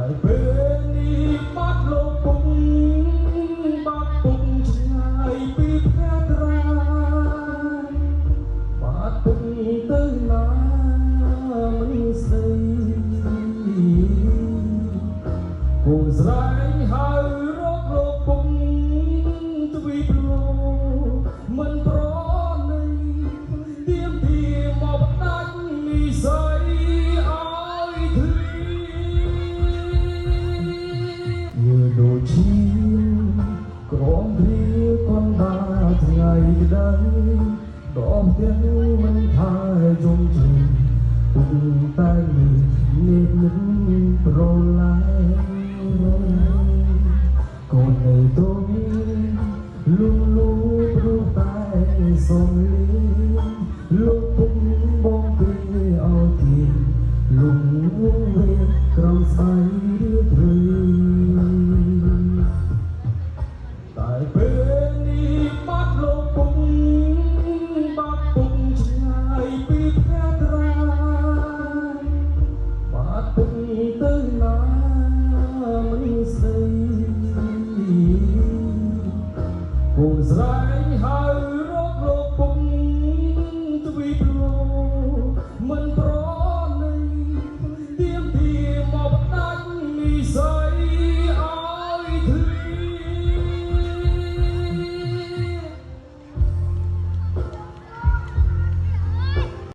ហើយពេលនេះបាត់លោកពុកបាត់ពុកឆ្ងាយពីផ្ទះត្រាបាត់ពុកទៅណាមិនស្ដីគូស្រែងហើយរកលោកពុកទ្វីបលោកមិនប្រណីទៀមទីមកផ្ដាច់និស័យឲ្យធ្លីយើងដូចឈាមក្រំព្រាកនបាថ្ងៃក្តីដកទាំងមិនថាយំជឿពុកតែនេះមិនប្រឡាយកូននៅទុំលូលូព្រោះតែសំលៀងលោកពុកបងពេលឲ្យទៀនលងវងវេក្រំស្អី